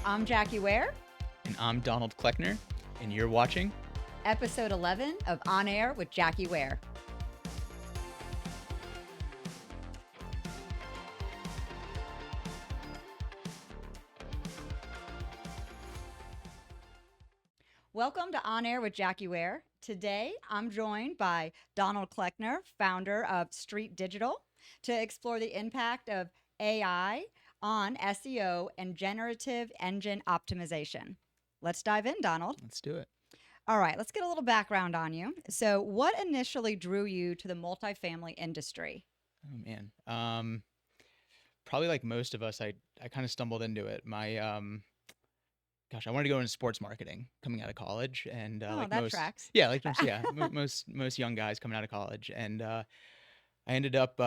I'm Jackie Ware, And I'm Donald Kleckner, and you're watching. episode 11 of On Air with Jackie Ware. Welcome to On Air with Jackie Ware. Today, I'm joined by Donald Kleckner, founder of Street Digital, to explore the impact of AI on SEO and generative engine optimization. Let's dive in, Donald. Let's do it. All right, let's get a little background on you. So, what initially drew you to the multifamily industry? Oh man. Probably like most of us, I kind of stumbled into it. I wanted to go into sports marketing coming out of college, and Oh, like that most, tracks. yeah, like most, yeah, most young guys coming out of college, and I ended up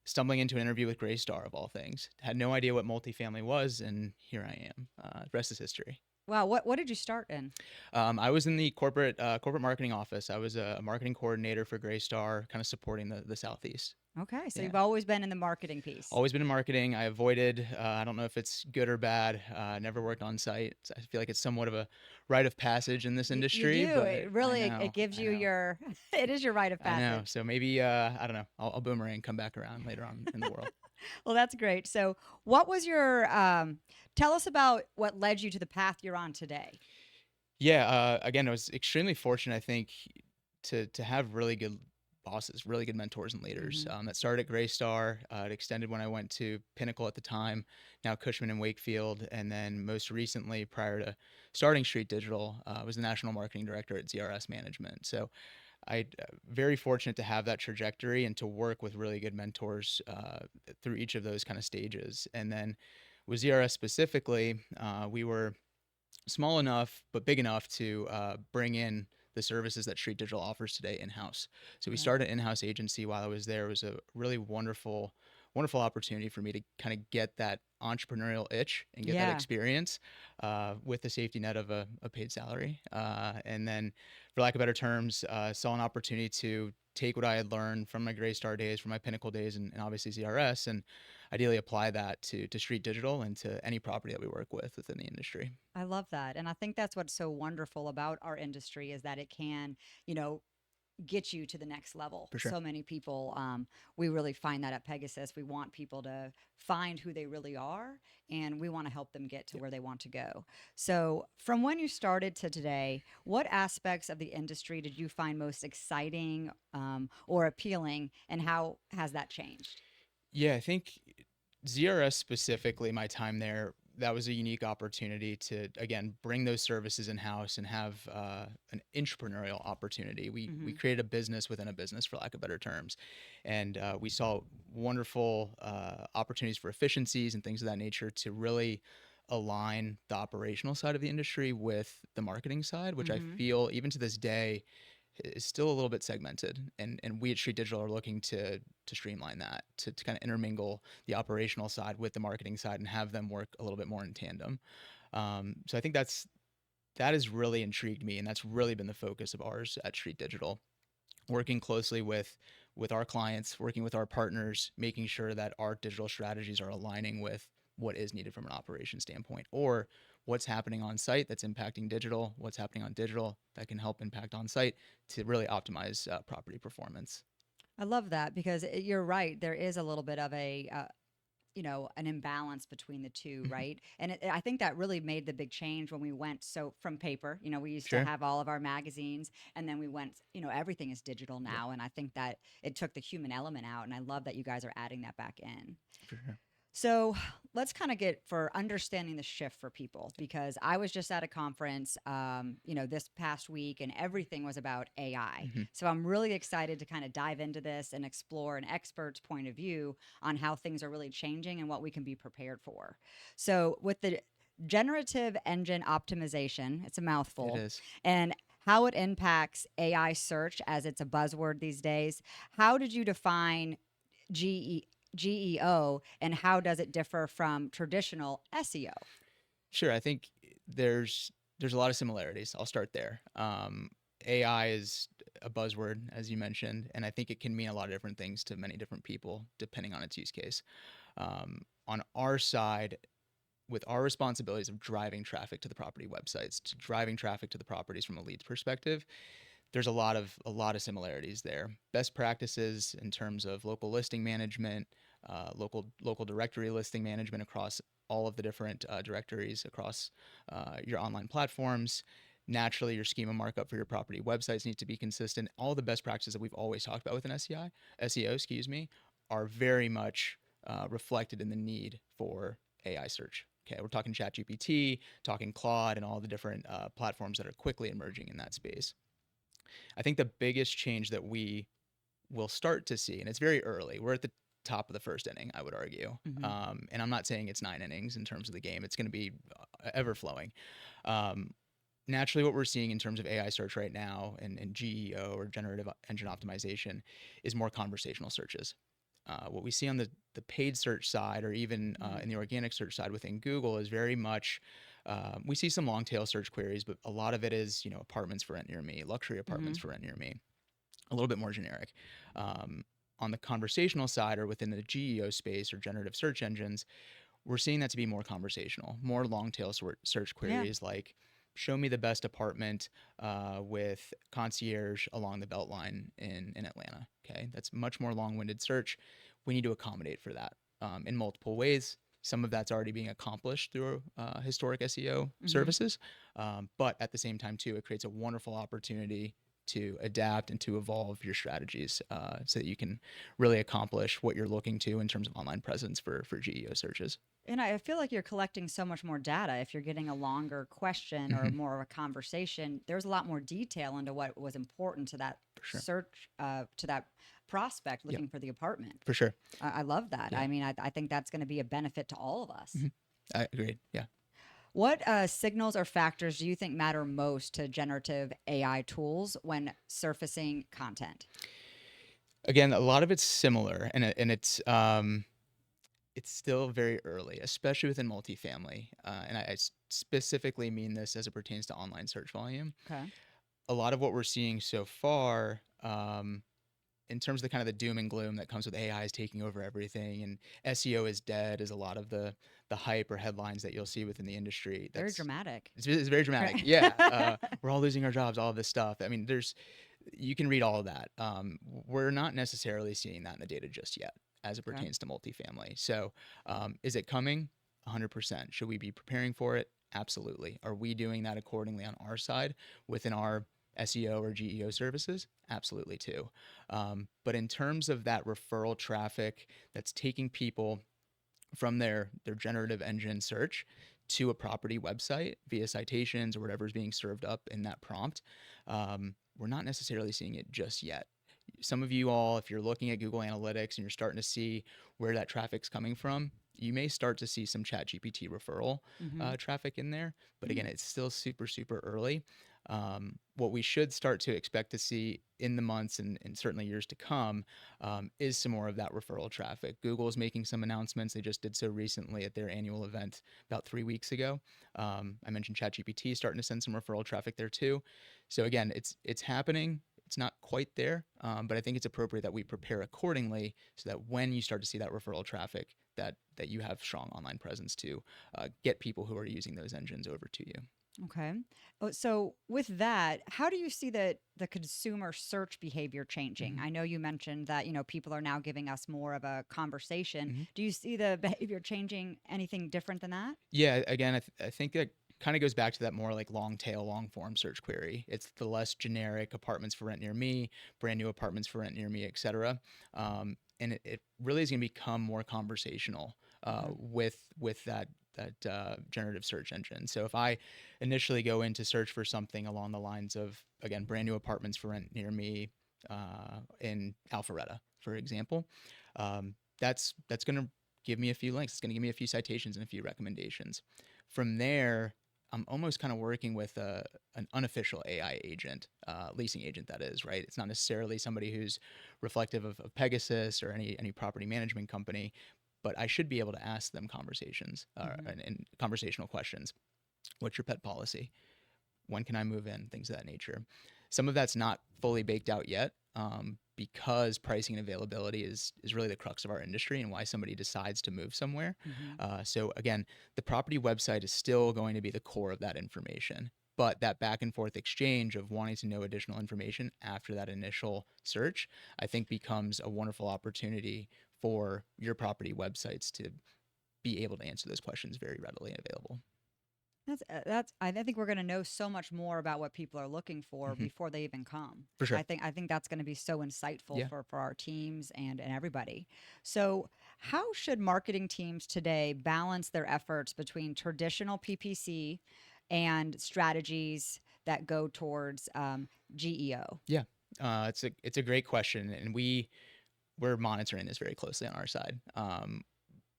stumbling into an interview with Greystar of all things. Had no idea what multifamily was, and here I am. The rest is history. Wow, what did you start in? I was in the corporate marketing office. I was a marketing coordinator for Greystar, kind of supporting the Southeast. Okay, so Yeah. you've always been in the marketing piece. Always been in marketing. I avoided, I don't know if it's good or bad. Never worked on site. So I feel like it's somewhat of a rite of passage in this You industry, do. but It I really know, it gives I you know, your it is your rite of I know. passage. So maybe, I don't know. I'll boomerang, come back around later on in the world. Well, that's great. So, what was your tell us about what led you to the path you're on today? Yeah. Again, I was extremely fortunate, I think, to have really good bosses, really good mentors and leaders. Mhm. That started at Greystar. It extended when I went to Pinnacle at the time, now Cushman and Wakefield, and then most recently, prior to starting Street Digital, I was the national marketing director at ZRS Management. So I very fortunate to have that trajectory and to work with really good mentors through each of those kind of stages. And then with ZRS specifically, we were small enough but big enough to bring in the services that Street Digital offers today in-house. So we Okay. started an in-house agency while I was there. It was a really wonderful opportunity for me to kind of get that entrepreneurial itch and get that Yeah. experience with the safety net of a paid salary. And then, for lack of better terms, saw an opportunity to take what I had learned from my Greystar days, from my Pinnacle days, and obviously ZRS, and ideally apply that to Street Digital and to any property that we work with within the industry. I love that. And I think that's what's so wonderful about our industry is that it can, you know, get you to the next level. For sure. So many people, we really find that at Pegasus. We want people to find who they really are, and we want to help them get to Yep. where they want to go. So, from when you started to today, what aspects of the industry did you find most exciting or appealing, and how has that changed? Yeah, I think ZRS specifically, my time there, that was a unique opportunity to again bring those services in house and have an entrepreneurial opportunity. We Hmm. created a business within a business, for lack of better terms, and we saw wonderful opportunities for efficiencies and things of that nature to really align the operational side of the industry with the marketing side, which I Hmm. feel even to this day is still a little bit segmented, and we at Street Digital are looking to streamline that, to kind of intermingle the operational side with the marketing side and have them work a little bit more in tandem. So I think that has really intrigued me, and that's really been the focus of ours at Street Digital, working closely with our clients, working with our partners, making sure that our digital strategies are aligning with what is needed from an operation standpoint, or what's happening on site that's impacting digital, what's happening on digital that can help impact on site to really optimize property performance. I love that because you're right. There is a little bit of a an imbalance between the two, Mhm. right? And I think that really made the big change when we went so from paper. We used to Sure. have all of our magazines, and then we went. Everything is digital Yeah, now, and I think that it took the human element out. And I love that you guys are adding that back in. for sure. So let's kind of get for understanding the shift for people because I was just at a conference, this past week, and everything was about AI. Hmm. So I'm really excited to kind of dive into this and explore an expert's point of view on how things are really changing and what we can be prepared for. So with the generative engine optimization, it's a It mouthful, is. and how it impacts AI search as it's a buzzword these days. How did you define GEO, and how does it differ from traditional SEO? Sure. I think there's a lot of similarities. I'll start there. AI is a buzzword, as you mentioned, and I think it can mean a lot of different things to many different people depending on its use case. On our side, with our responsibilities of driving traffic to the property websites, to driving traffic to the properties from a leads perspective, there's a lot of similarities there. Best practices in terms of local listing management, local directory listing management across all of the different directories across your online platforms. Naturally, your schema markup for your property websites needs to be consistent. All the best practices that we've always talked about within SEO, are very much reflected in the need for AI search. Okay, we're talking ChatGPT, talking Claude, and all the different platforms that are quickly emerging in that space. I think the biggest change that we will start to see, and it's very early, we're at the top of the first inning, I would argue. Mm-hmm. And I'm not saying it's 9 innings in terms of the game, it's going to be ever flowing. Naturally, what we're seeing in terms of AI search right now and GEO or Generative Engine Optimization is more conversational searches. What we see on the paid search side, or even in the organic search side within Google, is very much we see some long tail search queries, but a lot of it is, apartments for rent near me, luxury apartments for rent near me, a little bit more generic. On the conversational side, or within the GEO space or generative search engines, we're seeing that to be more conversational, more long tail search queries like, show me the best apartment with concierge along the Beltline in Atlanta. Okay, that's much more long-winded search. We need to accommodate for that in multiple ways. Some of that's already being accomplished through historic SEO services, but at the same time too, it creates a wonderful opportunity to adapt and to evolve your strategies so that you can really accomplish what you're looking to in terms of online presence for GEO searches. And I feel like you're collecting so much more data. If you're getting a longer question or more of a conversation, there's a lot more detail into what was important to that search, to that prospect looking for the apartment. For sure. I love that. I mean, I think that's going to be a benefit to all of us. I agreed. Yeah. What signals or factors do you think matter most to generative AI tools when surfacing content? Again, a lot of it's similar, and it's still very early, especially within multifamily. And I specifically mean this as it pertains to online search volume. Okay. A lot of what we're seeing so far, in terms of the kind of the doom and gloom that comes with AI is taking over everything, and SEO is dead, is a lot of the hype or headlines that you'll see within the industry. Very dramatic. It's very dramatic. Yeah. We're all losing our jobs, all of this stuff. I mean, you can read all of that. We're not necessarily seeing that in the data just yet as it pertains to multifamily. So is it coming? 100%. Should we be preparing for it? Absolutely. Are we doing that accordingly on our side within our SEO or GEO services? Absolutely too. But in terms of that referral traffic that's taking people from their generative engine search to a property website via citations or whatever is being served up in that prompt, we're not necessarily seeing it just yet. Some of you all, if you're looking at Google Analytics and you're starting to see where that traffic's coming from, you may start to see some ChatGPT referral traffic in there. But again, it's still super, super early. What we should start to expect to see in the months and certainly years to come is some more of that referral traffic. Google is making some announcements. They just did so recently at their annual event about 3 weeks ago. I mentioned ChatGPT starting to send some referral traffic there too. So again, it's happening. It's not quite there, but I think it's appropriate that we prepare accordingly so that when you start to see that referral traffic, that you have strong online presence to get people who are using those engines over to you. Okay. So with that, how do you see the consumer search behavior changing? I know you mentioned that, people are now giving us more of a conversation. Do you see the behavior changing anything different than that? Yeah, again, I think that kind of goes back to that more like long tail, long form search query. It's the less generic apartments for rent near me, brand new apartments for rent near me, et cetera. And it really is going to become more conversational with that generative search engine. So if I initially go in to search for something along the lines of, again, brand new apartments for rent near me in Alpharetta, for example, that's going to give me a few links. It's going to give me a few citations and a few recommendations. From there, I'm almost kind of working with an unofficial AI agent, leasing agent that is, right? It's not necessarily somebody who's reflective of Pegasus or any property management company, but I should be able to ask them conversations and conversational questions. What's your pet policy? When can I move in? Things of that nature. Some of that's not fully baked out yet, because pricing and availability is really the crux of our industry and why somebody decides to move somewhere. Hmm. So again, the property website is still going to be the core of that information. But that back and forth exchange of wanting to know additional information after that initial search, I think becomes a wonderful opportunity for your property websites to be able to answer those questions very readily and available. That's. I think we're going to know so much more about what people are looking for Hmm. before they even come. For sure. I think that's going to be so insightful Yeah. for our teams and everybody. So, how should marketing teams today balance their efforts between traditional PPC and strategies that go towards GEO? Yeah. It's a great question, and we're monitoring this very closely on our side.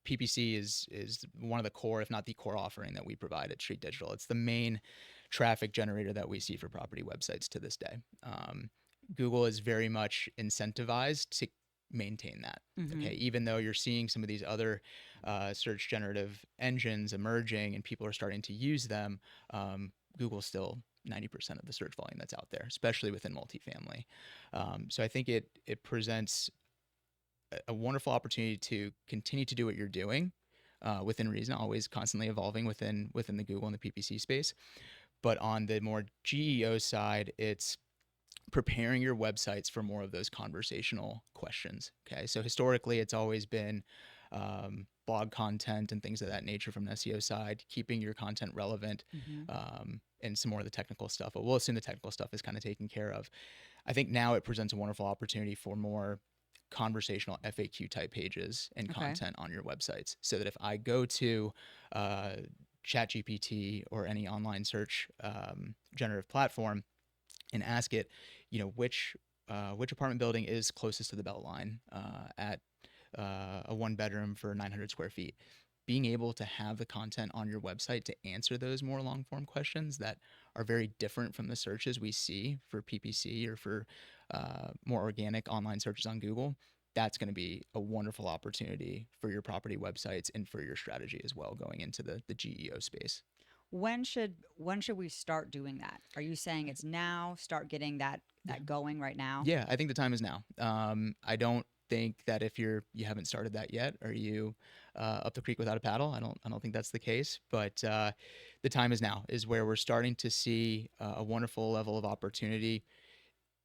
PPC is one of the core, if not the core offering that we provide at Street Digital. It's the main traffic generator that we see for property websites to this day. Google is very much incentivized to maintain that. Hmm. Okay, even though you're seeing some of these other search generative engines emerging and people are starting to use them, Google's still 90% of the search volume that's out there, especially within multifamily. So I think it presents a wonderful opportunity to continue to do what you're doing within reason, always constantly evolving within the Google and the PPC space. But on the more GEO side, it's preparing your websites for more of those conversational questions. Okay, so historically, it's always been blog content and things of that nature from an SEO side, keeping your content relevant, Hmm. and some more of the technical stuff. But we'll assume the technical stuff is kind of taken care of. I think now it presents a wonderful opportunity for more conversational FAQ type pages and Okay. content on your websites, so that if I go to uh, ChatGPT or any online search generative platform and ask it, which apartment building is closest to the Beltline at a one bedroom for 900 square feet. Being able to have the content on your website to answer those more long form questions that are very different from the searches we see for PPC or for more organic online searches on Google, that's going to be a wonderful opportunity for your property websites and for your strategy as well going into the GEO space. When should we start doing that? Are you saying it's now? Start getting Yeah. that going right now? Yeah, I think the time is now. I don't think that if you haven't started that yet, are you up the creek without a paddle? I don't think that's the case. But the time is now is where we're starting to see a wonderful level of opportunity.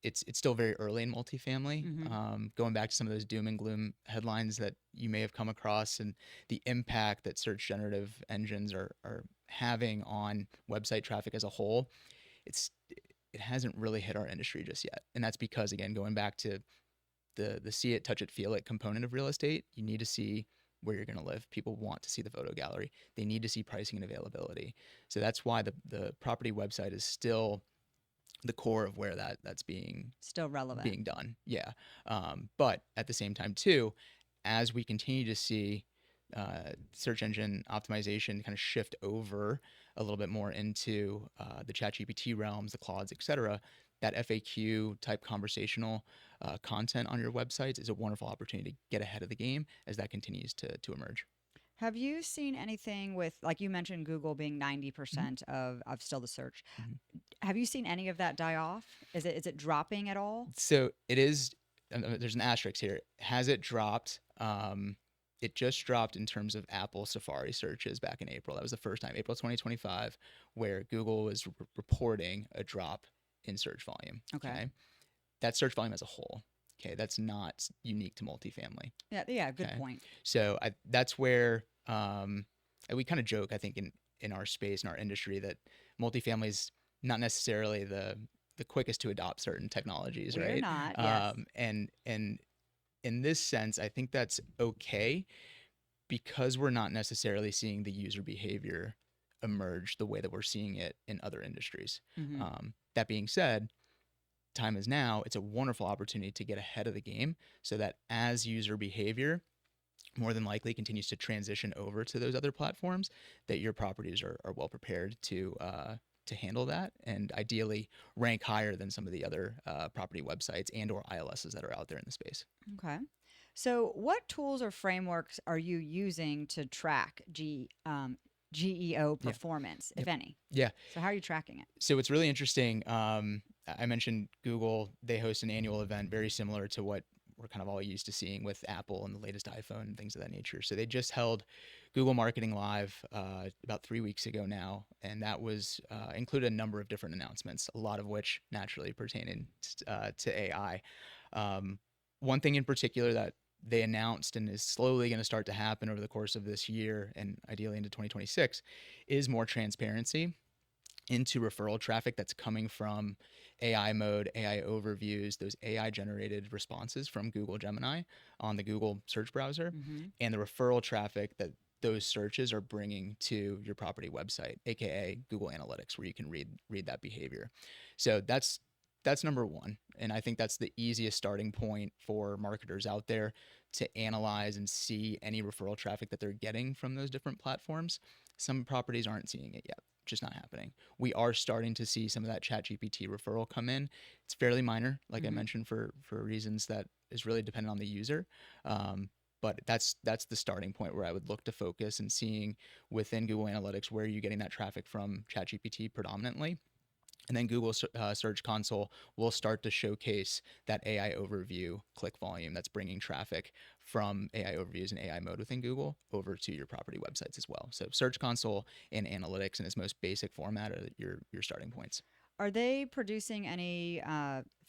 It's still very early in multifamily. Hmm. Going back to some of those doom and gloom headlines that you may have come across, and the impact that search generative engines are having on website traffic as a whole, it's it hasn't really hit our industry just yet. And that's because, again, going back to the see it, touch it, feel it component of real estate, you need to see where you're going to live. People want to see the photo gallery. They need to see pricing and availability. So that's why the property website is still the core of where that's Still relevant. being done. Yeah. But at the same time too, as we continue to see search engine optimization kind of shift over a little bit more into the ChatGPT realms, the Claudes, et cetera, that FAQ type conversational content on your websites is a wonderful opportunity to get ahead of the game as that continues to emerge. Have you seen anything with, like you mentioned, Google being Mhm. 90% of still the search? Mhm. Have you seen any of that die off? Is it dropping at all? So it is. There's an asterisk here. Has it dropped? It just dropped in terms of Apple Safari searches back in April. That was the first time, April 2025, where Google was reporting a drop in search volume. Okay. Okay, that search volume as a whole. Okay, that's not unique to multifamily. Yeah. Yeah. Good Okay, point. so that's where we kind of joke, I think, in our space in our industry that multifamily is not necessarily the quickest to adopt certain technologies, We're right? not. Yes. And in this sense, I think that's okay because we're not necessarily seeing the user behavior emerge the way that we're seeing it in other industries. Hmm. That being said, time is now. It's a wonderful opportunity to get ahead of the game so that as user behavior more than likely continues to transition over to those other platforms, that your properties are well prepared to handle that and ideally rank higher than some of the other property websites and or ILSs that are out there in the space. Okay. So, what tools or frameworks are you using to track GEO Yeah. performance, if Yep. any? Yeah. So how are you tracking it? So it's really interesting. I mentioned Google, they host an annual event very similar to what we're kind of all used to seeing with Apple and the latest iPhone and things of that nature. So they just held Google Marketing Live about 3 weeks ago now, and that was included a number of different announcements, a lot of which naturally pertaining to AI. Um, One thing in particular that they announced and is slowly going to start to happen over the course of this year and ideally into 2026 is more transparency into referral traffic that's coming from AI mode, AI overviews, those AI generated responses from Google Gemini on the Google search browser, Mm-hmm. and the referral traffic that those searches are bringing to your property website, aka Google Analytics, where you can read that behavior. So that's number one, and I think that's the easiest starting point for marketers out there to analyze and see any referral traffic that they're getting from those different platforms. Some properties aren't seeing it yet, just not happening. We are starting to see some of that ChatGPT referral come in. It's fairly minor, like I Mm-hmm. mentioned, for reasons that is really dependent on the user. But that's the starting point where I would look to focus and seeing within Google Analytics where you're getting that traffic from ChatGPT predominantly. And then Google Search Console will start to showcase that AI overview click volume that's bringing traffic from AI overviews and AI mode within Google over to your property websites as well. So Search Console and Analytics in its most basic format are your starting points. Are they producing any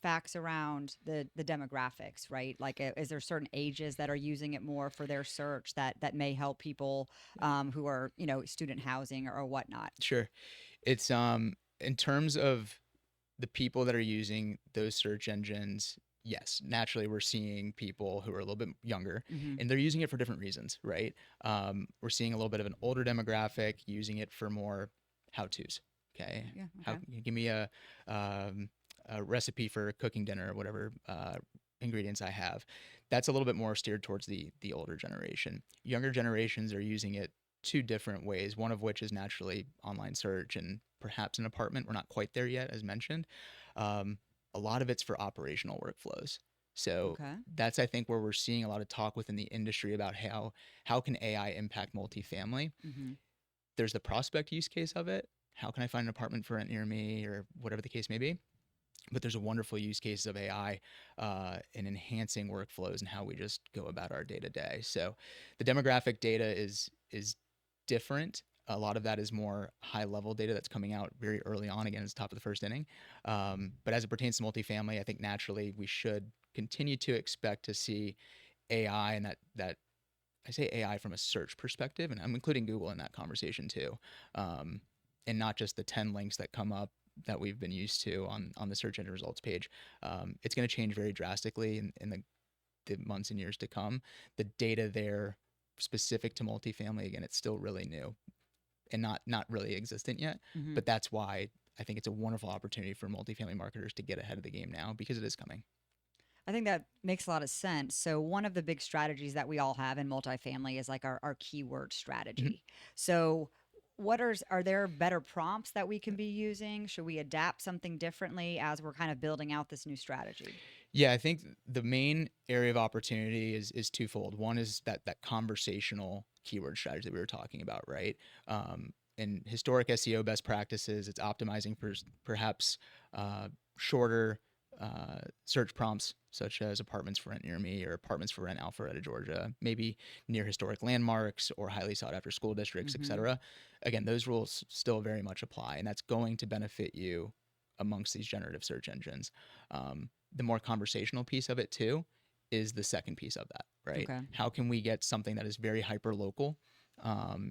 facts around the demographics, right? Like, is there certain ages that are using it more for their search that may help people who are, student housing or whatnot? Sure. It's in terms of the people that are using those search engines, yes, naturally we're seeing people who are a little bit younger Mm-hmm. and they're using it for different reasons, right? We're seeing a little bit of an older demographic using it for more how-tos. Okay. Yeah. How Okay. give me a recipe for cooking dinner or whatever ingredients I have. That's a little bit more steered towards the older generation. Younger generations are using it two different ways, one of which is naturally online search and perhaps an apartment. We're not quite there yet, as mentioned. A lot of it's for operational workflows. So Okay. that's, I think, where we're seeing a lot of talk within the industry about how can AI impact multifamily. Mm-hmm. There's the prospect use case of it. How can I find an apartment for rent near me, or whatever the case may be? But there's a wonderful use case of AI in enhancing workflows and how we just go about our day to day. So the demographic data is different. A lot of that is more high level data that's coming out very early on. Again, it's top of the first inning. But as it pertains to multifamily, I think naturally we should continue to expect to see AI, and that I say AI from a search perspective, and I'm including Google in that conversation too, and not just the 10 links that come up that we've been used to on the search engine results page. It's going to change very drastically in the months and years to come. The data there specific to multifamily, again, it's still really new and not really existent yet. Mm-hmm. But that's why I think it's a wonderful opportunity for multifamily marketers to get ahead of the game now, because it is coming. I think that makes a lot of sense. So one of the big strategies that we all have in multifamily is like our keyword Mhm. strategy. So are there better prompts that we can be using? Should we adapt something differently as we're kind of building out this new strategy? Yeah, I think the main area of opportunity is twofold. One is that conversational keyword strategy that we were talking about, right? In historic SEO best practices, it's optimizing for perhaps shorter search prompts, such as apartments for rent near me or apartments for rent Alpharetta, Georgia, maybe near historic landmarks or highly sought after school districts, et Mm-hmm. cetera. Again, those rules still very much apply, and that's going to benefit you amongst these generative search engines. The more conversational piece of it too is the second piece of that, right? Okay. How can we get something that is very hyper local?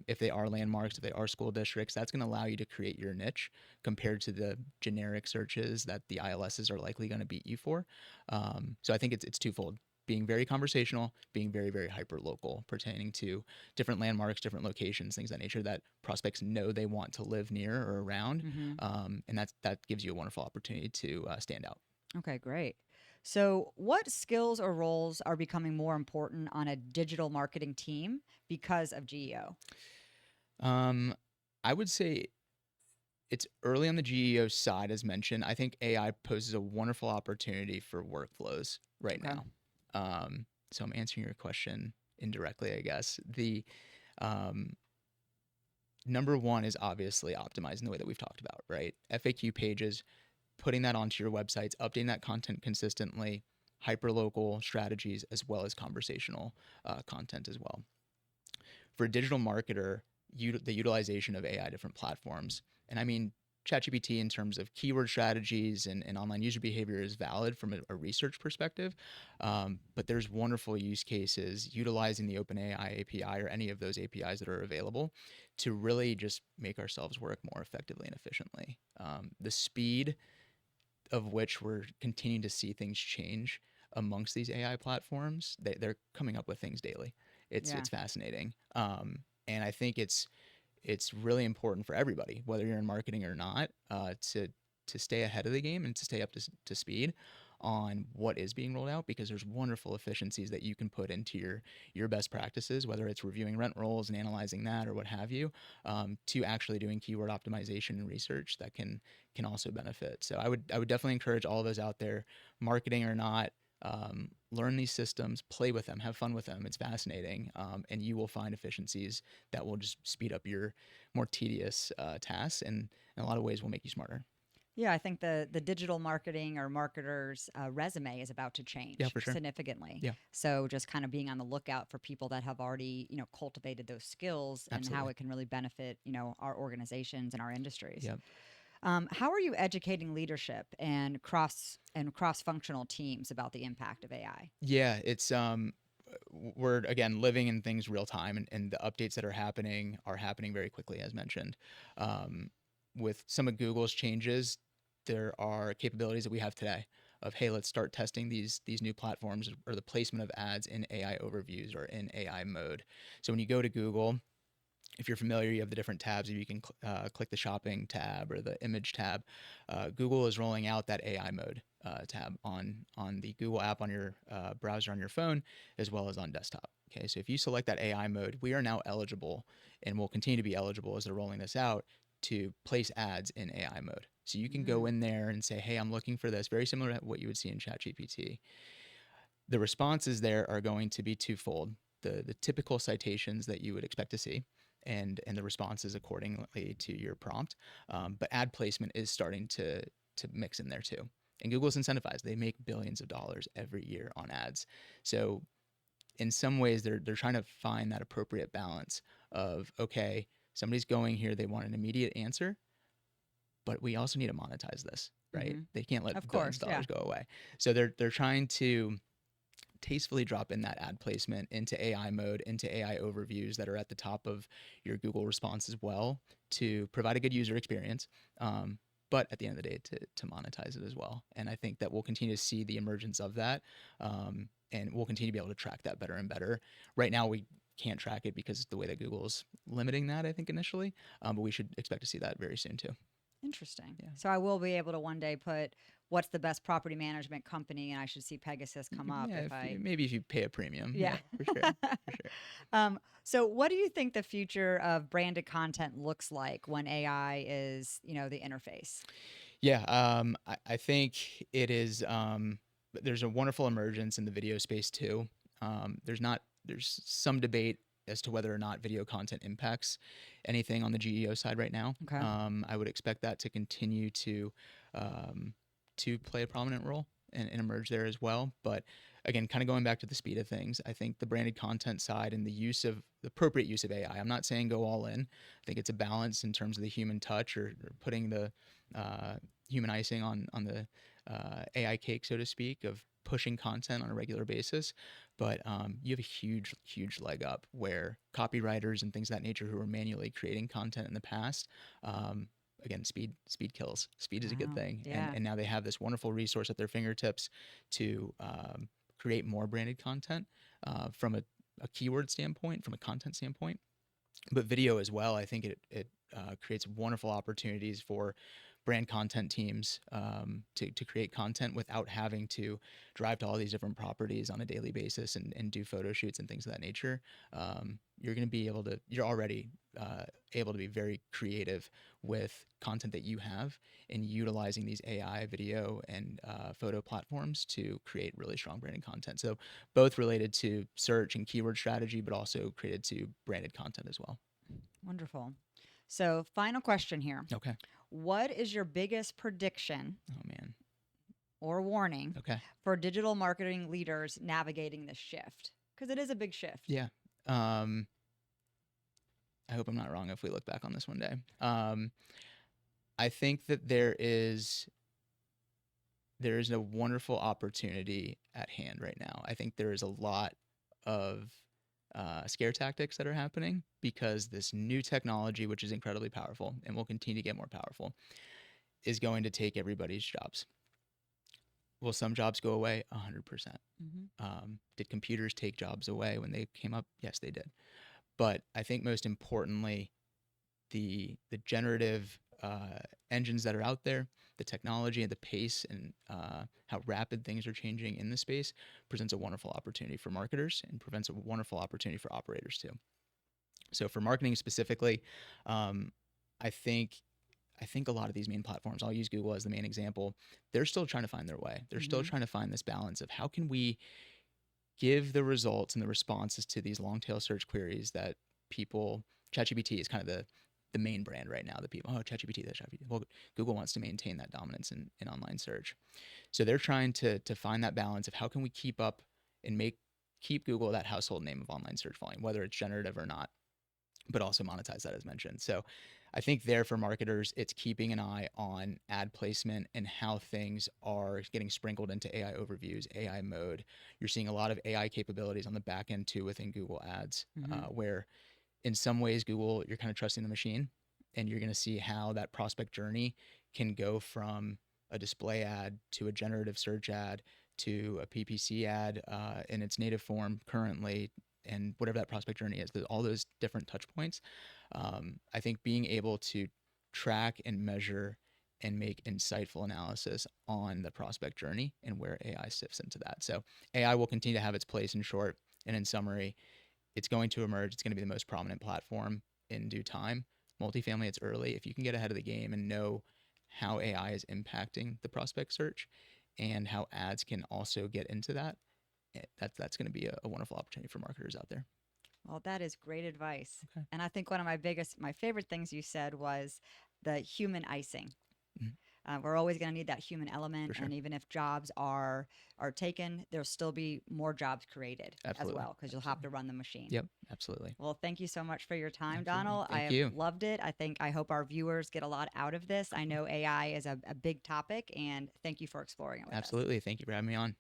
If they are landmarks, if they are school districts, that's going to allow you to create your niche compared to the generic searches that the ILSs are likely going to beat you for. So I think it's twofold: being very conversational, being very, very hyper local, pertaining to different landmarks, different locations, things of that nature that prospects know they want to live near or around, Mm-hmm. and that gives you a wonderful opportunity to stand out. Okay, great. So, what skills or roles are becoming more important on a digital marketing team because of GEO? Um, I would say it's early on the GEO side, as mentioned. I think AI poses a wonderful opportunity for workflows right Okay. now. So I'm answering your question indirectly, I guess. Um, Number one is obviously optimizing the way that we've talked about, right? FAQ pages, putting that onto your websites, updating that content consistently, hyperlocal strategies, as well as conversational content as well. For a digital marketer, the utilization of AI different platforms, and I mean ChatGPT in terms of keyword strategies and online user behavior is valid from a research perspective, but there's wonderful use cases utilizing the OpenAI API or any of those APIs that are available to really just make ourselves work more effectively and efficiently. The speed of which we're continuing to see things change amongst these AI platforms, they're coming up with things daily. Yeah. It's fascinating, and I think it's really important for everybody, whether you're in marketing or not, to stay ahead of the game and to stay up to speed on what is being rolled out, because there's wonderful efficiencies that you can put into your best practices, whether it's reviewing rent rolls and analyzing that or what have you, to actually doing keyword optimization and research that can also benefit. So I would definitely encourage all of those out there, marketing or not, learn these systems, play with them, have fun with them. It's fascinating, and you will find efficiencies that will just speed up your more tedious tasks, and in a lot of ways will make you smarter. Yeah, I think the digital marketing or marketer's resume is about to Yeah, change for sure. significantly. Yeah, So just kind of being on the lookout for people that have already, cultivated those skills and how absolutely. it can really benefit, our organizations and our industries. Yeah. How are you educating leadership and cross functional teams about the impact of AI? Yeah, it's we're again living in things real time, and the updates that are happening very quickly, as mentioned. Um, with some of Google's changes, there are capabilities that we have today of, hey, let's start testing these new platforms or the placement of ads in AI overviews or in AI mode. So when you go to Google, if you're familiar, you have the different tabs. You can click the shopping tab or the image tab. Google is rolling out that AI mode tab on the Google app on your browser on your phone, as well as on desktop. Okay, so if you select that AI mode, we are now eligible, and will continue to be eligible as they're rolling this out, to place ads in AI mode. So you can go Mm, in there and say, hey, I'm looking for this, very similar to what you would see in ChatGPT. The responses there are going to be twofold: the typical citations that you would expect to see, and the responses accordingly to your prompt. But ad placement is starting to mix in there too. And Google's incentivized; they make billions of dollars every year on ads. So in some ways, they're trying to find that appropriate balance of, okay, somebody's going here, they want an immediate answer, but we also need to monetize this, right? hmm They can't let Of billions course, of yeah. dollars go away. So they're trying to tastefully drop in that ad placement into AI mode, into AI overviews that are at the top of your Google response as well, to provide a good user experience. But at the end of the day, to monetize it as well. And I think that we'll continue to see the emergence of that. And we'll continue to be able to track that better and better. Right now, we can't track it because of the way that Google's limiting that, I think, initially. But we should expect to see that very soon, too. Interesting. Yeah. So I will be able to one day put what's the best property management company, and I should see Pegasus come up Yeah, if I. maybe if you pay a premium. Yeah. Yeah, for sure. For sure. So what do you think the future of branded content looks like when AI is, the interface? Yeah, I think it is. There's a wonderful emergence in the video space too. There's some debate as to whether or not video content impacts anything on the GEO side right now. Okay. I would expect that to continue um, to play a prominent role and emerge there as well. But again, kind of going back to the speed of things, I think the branded content side and the appropriate use of AI. I'm not saying go all in. I think it's a balance in terms of the human touch, or putting the uh, human icing on the AI cake, so to speak, of pushing content on a regular basis. But you have a huge leg up where copywriters and things of that nature who were manually creating content in the past, again, speed kills. Speed is a good Wow. thing, and Yeah. now they have this wonderful resource at their fingertips to create more branded content from a keyword standpoint, from a content standpoint, but video as well. I think it creates wonderful opportunities for brand content teams to create content without having to drive to all these different properties on a daily basis and do photo shoots and things of that nature. You're going to be able to, you're already able to be very creative with content that you have, and utilizing these AI video and photo platforms to create really strong branded content. So both related to search and keyword strategy, but also created to branded content as well. Wonderful. So, final question here. Okay. What is your biggest prediction Oh man. or warning Okay. for digital marketing leaders navigating this shift? Because it is a big shift. Yeah. I hope I'm not wrong if we look back on this one day. I think that there is a wonderful opportunity at hand right now. I think there is a lot of scare tactics that are happening because this new technology, which is incredibly powerful and will continue to get more powerful, is going to take everybody's jobs. Will some jobs go away? 100%. Did computers take jobs away when they came up? Yes, they did. But I think most importantly, the generative engines that are out there, the technology and the pace and how rapid things are changing in the space presents a wonderful opportunity for marketers and presents a wonderful opportunity for operators too. So for marketing specifically, I think a lot of these main platforms, I'll use Google as the main example, they're still trying to find their way. They're still trying to find this balance of how can we give the results and the responses to these long tail search queries that people, ChatGPT is kind of the main brand right now that people, oh, ChatGPT, that's ChatGPT. Well, Google wants to maintain that dominance in online search. So they're trying to find that balance of how can we keep up and keep Google that household name of online search volume, whether it's generative or not, but also monetize that as mentioned. So I think there for marketers, it's keeping an eye on ad placement and how things are getting sprinkled into AI overviews, AI mode. You're seeing a lot of AI capabilities on the back end too within Google Ads, where in some ways Google, you're kind of trusting the machine and you're going to see how that prospect journey can go from a display ad to a generative search ad to a PPC ad in its native form currently, and whatever that prospect journey is, all those different touch points. I think being able to track and measure and make insightful analysis on the prospect journey and where AI sifts into that. So AI will continue to have its place in short, and in summary, it's going to emerge. It's going to be the most prominent platform in due time. Multifamily, it's early. If you can get ahead of the game and know how AI is impacting the prospect search and how ads can also get into that, that's going to be a wonderful opportunity for marketers out there. Well, that is great advice. Okay. And I think one of my favorite things you said was the human icing. We're always going to need that human element, sure. and even if jobs are taken, there'll still be more jobs created Absolutely. as well because you'll have to run the machine. Yep, absolutely. Well, thank you so much for your time, Absolutely. Donald. Thank I you. have loved it. I hope our viewers get a lot out of this. I know AI is a big topic, and thank you for exploring it with us. Absolutely. Thank you for having me on.